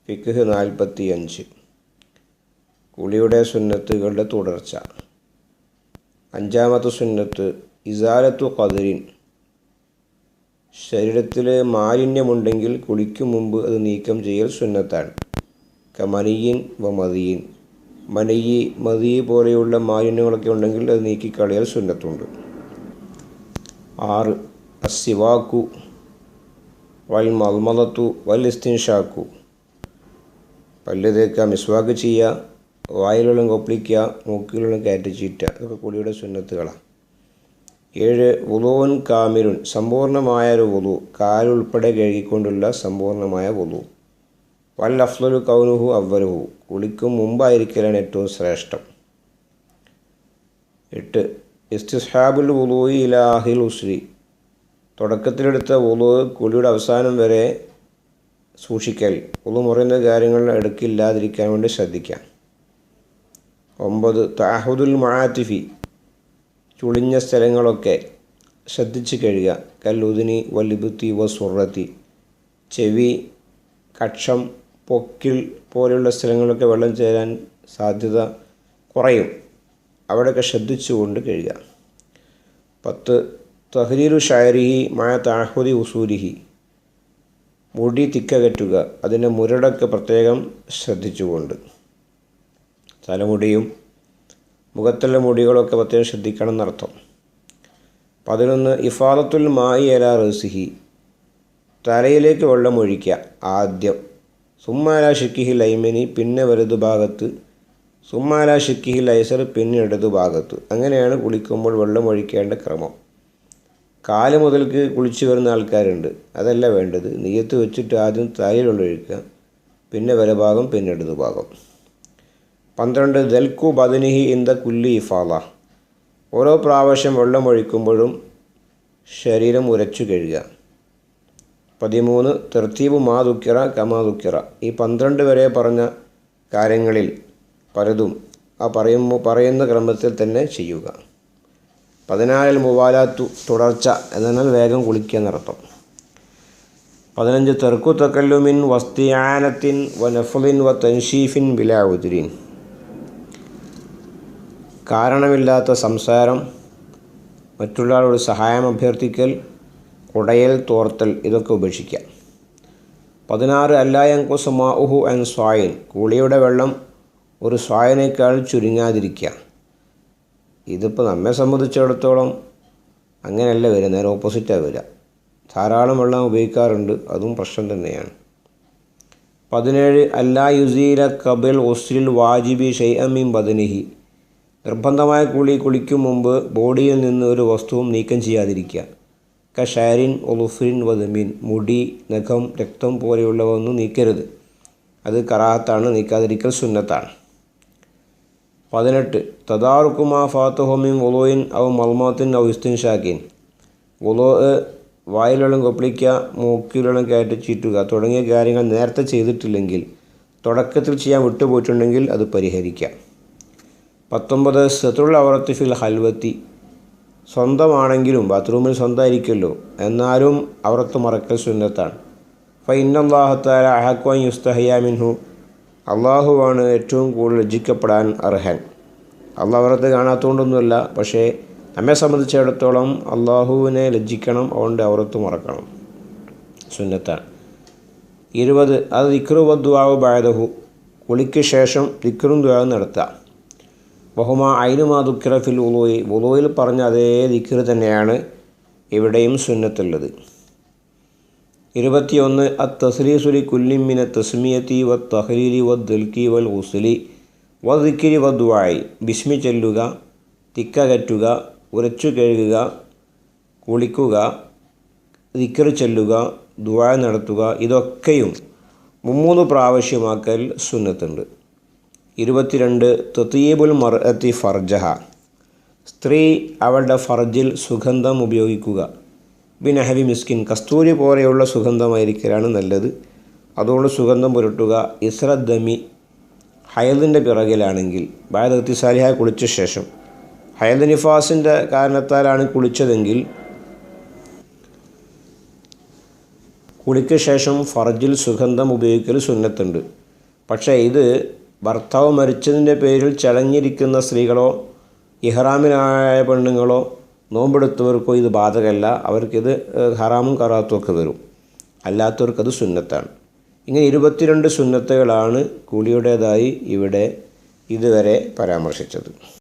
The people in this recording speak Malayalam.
ഫിഖ് 45 കുളിയുടെ സുന്നത്തുകളുടെ തുടർച്ച. അഞ്ചാമത്തെ സുന്നത്ത് ഇസാലത്തു ഖദരിൻ. ശരീരത്തിൽ മാലിന്യമുണ്ടെങ്കിൽ കുളിക്കും മുമ്പ് അത് നീക്കം ചെയ്യൽ സുന്നത്താണ്. കമനിയിൻ വ മതിയിൻ. മനയി മതി പോലെയുള്ള മാലിന്യങ്ങളൊക്കെ ഉണ്ടെങ്കിൽ അത് നീക്കിക്കളയൽ സുന്നത്തുണ്ട്. 6 അസ്സിവാക്കു വൽ മൽമലത്തു വൽ ഇസ്തിൻഷാക്കു. പല്ല് തേക്കുക, മിസ്വാക്ക് ചെയ്യുക, വായിലുള്ള കൊപ്പിളിക്കുക, മൂക്കിലുള്ള കയറ്റിച്ചീറ്റുക. അതൊക്കെ കുളിയുടെ സുന്നത്തുകളാണ്. 7 വുളൂൻ കാമിലുൻ. സമ്പൂർണ്ണമായ ഒരു വുളു, കാലുൾപ്പെടെ കഴുകിക്കൊണ്ടുള്ള സമ്പൂർണ്ണമായ വുളു. വൽ അഫ്ളലു കൗനുഹു അവ്വലുഹു. കുളിക്കും മുമ്പായിരിക്കലാണ് ഏറ്റവും ശ്രേഷ്ഠം. 8 ഇസ്തിസ്ഹാബുൽ വുളൂഇ ഇലാ ആഹിൽ ഉസ്രി. തുടക്കത്തിലെടുത്ത വുളു കുളിയുടെ അവസാനം വരെ സൂക്ഷിക്കൽ. വുളു മുറിയുന്ന കാര്യങ്ങൾ എടുക്കില്ലാതിരിക്കാൻ വേണ്ടി ശ്രദ്ധിക്കാം. 9 തഅഹുദുൽ മുആത്തിഫി. ചുളിഞ്ഞ സ്ഥലങ്ങളൊക്കെ ശ്രദ്ധിച്ച് കഴുകുക. കല്ലുദിനി വല്ലിബുത്തി വസുറത്തി. ചെവി, കക്ഷം, പൊക്കിൾ പോലെയുള്ള സ്ഥലങ്ങളൊക്കെ വെള്ളം ചേരാൻ സാധ്യത കുറയും. അവിടെയൊക്കെ ശ്രദ്ധിച്ചുകൊണ്ട് കഴുകുക. 10 തഹ്രീരു ഷാരിഹി മഅ തഅഹുദി ഉസൂരിഹി. മുടി തിക്കകറ്റുക, അതിൻ്റെ മുരടൊക്കെ പ്രത്യേകം ശ്രദ്ധിച്ചുകൊണ്ട്. തലമുടിയും മുഖത്തുള്ള മുടികളൊക്കെ പ്രത്യേകം ശ്രദ്ധിക്കണം എന്നർത്ഥം. 11 ഇഫാദത്തുൽ മായി അലാ റസിഹി. തലയിലേക്ക് വെള്ളം ഒഴിക്കുക ആദ്യം. സുമ്മാല ഷിക്കിഹിൽ ഐമനി, പിന്നെ വലതു ഭാഗത്ത്. സുമ്മാല ഷിക്കിഹിൽ ഐസർ, പിന്നെ ഇടതു ഭാഗത്ത്. അങ്ങനെയാണ് കുളിക്കുമ്പോൾ വെള്ളം ഒഴിക്കേണ്ട ക്രമം. കാല് മുതൽക്ക് കുളിച്ച് വരുന്ന ആൾക്കാരുണ്ട്. അതല്ല വേണ്ടത്. നിയ്യത്ത് വെച്ചിട്ട് ആദ്യം തലയിൽ വെള്ളം ഒഴിക്കുക, പിന്നെ വലഭാഗം, പിന്നെ ഇടതു ഭാഗം. 12 ദൽക്കു ബദനിഹി ഇന്ദ കുല്ലി ഇഫാള. ഓരോ പ്രാവശ്യം വെള്ളം ഒഴിക്കുമ്പോഴും ശരീരം ഉരച്ചു കഴുകുക. 13 തർത്തീബു മാ ദുക്കിറ കമാ ദുക്കിറ. ഈ 12 വരെ പറഞ്ഞ കാര്യങ്ങളിൽ പലതും പറയുന്ന ക്രമത്തിൽ തന്നെ ചെയ്യുക. 14 മുവാലാത്തു തുടർച്ച, എന്നാൽ വേഗം കുളിക്കുക എന്നർത്ഥം. 15 തെർക്കു തക്കല്ലുമിൻ വസ്തിയാനത്തിൻ വ നഫ്ലിൻ വ തൻഷീഫിൻ ബിലാ ഉദ്രിൻ. കാരണമില്ലാത്ത സംസാരം, മറ്റുള്ളവരോട് സഹായം അഭ്യർത്ഥിക്കൽ, കുടയൽ, തോർത്തൽ, ഇതൊക്കെ ഉപേക്ഷിക്കുക. 16 അല്ലായങ്കുസ് മാഉഹു അൻ സ്വായിൻ. കുളിയുടെ വെള്ളം ഒരു സ്വായനേക്കാൾ ചുരുങ്ങാതിരിക്കുക. ഇതിപ്പോൾ നമ്മെ സംബന്ധിച്ചിടത്തോളം അങ്ങനെയല്ല വരിക, നേരെ ഓപ്പോസിറ്റാണ് വരിക. ധാരാളം വെള്ളം ഉപയോഗിക്കാറുണ്ട്, അതും പ്രശ്നം തന്നെയാണ്. 17 അല്ലാ യുസീല കബിൽ ഉസ്രിൽ വാജിബി ഷൈഅമിൻ ബദനിഹി. നിർബന്ധമായ കുളിക്കും മുമ്പ് ബോഡിയിൽ നിന്ന് ഒരു വസ്തുവും നീക്കം ചെയ്യാതിരിക്കുക. കഷാരിൻ ഒലുഫിൻ വദമിൻ. മുടി, നഖം, രക്തം പോലെയുള്ളവ ഒന്നും നീക്കരുത്. അത് കറാഹത്താണ്, നീക്കാതിരിക്കൽ സുന്നത്താണ്. 18 തദാറുക്കുമാ ഫാത്തുഹോമിൻ വുളൂഇൻ ഔ മൽമത്തിൻ ഔ ഇസ്തിൻഷാക്കിൻ. വുളൂ, വായിലെള്ളം കൊപ്പിളിക്കുക, മൂക്കിലെള്ളം കയറ്റി ചീറ്റുക തുടങ്ങിയ കാര്യങ്ങൾ നേരത്തെ ചെയ്തിട്ടില്ലെങ്കിൽ, തുടക്കത്തിൽ ചെയ്യാൻ വിട്ടുപോയിട്ടുണ്ടെങ്കിൽ അത് പരിഹരിക്കാം. 19 സത്രുൽ ഔറത്തി ഫിൽ ഹൽവത്തി. സ്വന്തമാണെങ്കിലും ബാത്റൂമിൽ സ്വന്തമായിരിക്കുമല്ലോ, എന്നാലും ഔറത്ത് മറക്കൽ സുന്നത്താണ്. ഫഇന്നല്ലാഹ തആല അഹഖു അൻ യുസ്തഹിയ മിൻഹു. അള്ളാഹുവാണ് ഏറ്റവും കൂടുതൽ ലജ്ജിക്കപ്പെടാൻ അർഹൻ. അള്ളാഹു ഔറത്ത് കാണാത്തതുകൊണ്ടൊന്നുമല്ല, പക്ഷേ നമ്മെ സംബന്ധിച്ചിടത്തോളം അള്ളാഹുവിനെ ലജ്ജിക്കണം, അതുകൊണ്ട് ഔറത്ത് മറക്കണം, സുന്നത്താണ്. 20 അത് ദിക്റു വദ്ദുആഉ ബഅദഹു. കുളിക്ക് ശേഷം ദിക്റും ദുആഉം നടത്തുക. വഹുമാ ഐനുമാ ദുക്കിറ ഫിൽ വുളൂഇ. വുളൂയിൽ പറഞ്ഞ അതേ ദിക്ർ തന്നെയാണ് ഇവിടെയും സുന്നത്തുള്ളത്. 21 അത്തസ്ലീസുലി കുല്ലിൻ മിന തസ്മിയത്തി വ തഹ്ലീലി വ ദൽക്കി വൽ ഗുസ്ലി വ ദിക്രി വ ദുആഇ. ബിസ്മി ചൊല്ലുക, തിക്കകറ്റുക, ഉരച്ചു കഴുകുക, കുളിക്കുക, ദിക്ർ ചൊല്ലുക, ദുആ നടത്തുക. ഇതൊക്കെയും 3 പ്രാവശ്യമാക്കൽ സുന്നത്തുണ്ട്. 22 തതീബുൽ മർഅത്തി ഫർജഹ. സ്ത്രീ അവളുടെ ഫർജിൽ സുഗന്ധം ഉപയോഗിക്കുക. ബിനഹവി മിസ്കിൻ. കസ്തൂരി പോലെയുള്ള സുഗന്ധമായിരിക്കലാണ് നല്ലത്. അതുകൊണ്ട് സുഗന്ധം പുരട്ടുക. ഇസ്രദ്ദമി. ഹയലിൻ്റെ പിറകിലാണെങ്കിൽ, ബഅദ സാലിഹ കുളിച്ച ശേഷം. ഹയൽ നിഫാസിൻ്റെ കാരണത്താലാണ് കുളിച്ചതെങ്കിൽ കുളിക്ക് ശേഷം ഫർജിൽ സുഗന്ധം ഉപയോഗിക്കൽ സുന്നത്തുണ്ട്. പക്ഷേ ഇത് ഭർത്താവ് മരിച്ചതിൻ്റെ പേരിൽ ചടഞ്ഞിരിക്കുന്ന സ്ത്രീകളോ ഇഹ്റാമിലായ പെണ്ണുങ്ങളോ നോമ്പെടുത്തവർക്കോ ഇത് ബാധകമല്ല. അവർക്കിത് ഹറാമും കറാത്തും ഒക്കെ വരും. അല്ലാത്തവർക്കത് സുന്നത്താണ്. ഇങ്ങനെ 22 സുന്നത്തുകളാണ് കുളിയുടേതായി ഇവിടെ ഇതുവരെ പരാമർശിച്ചത്.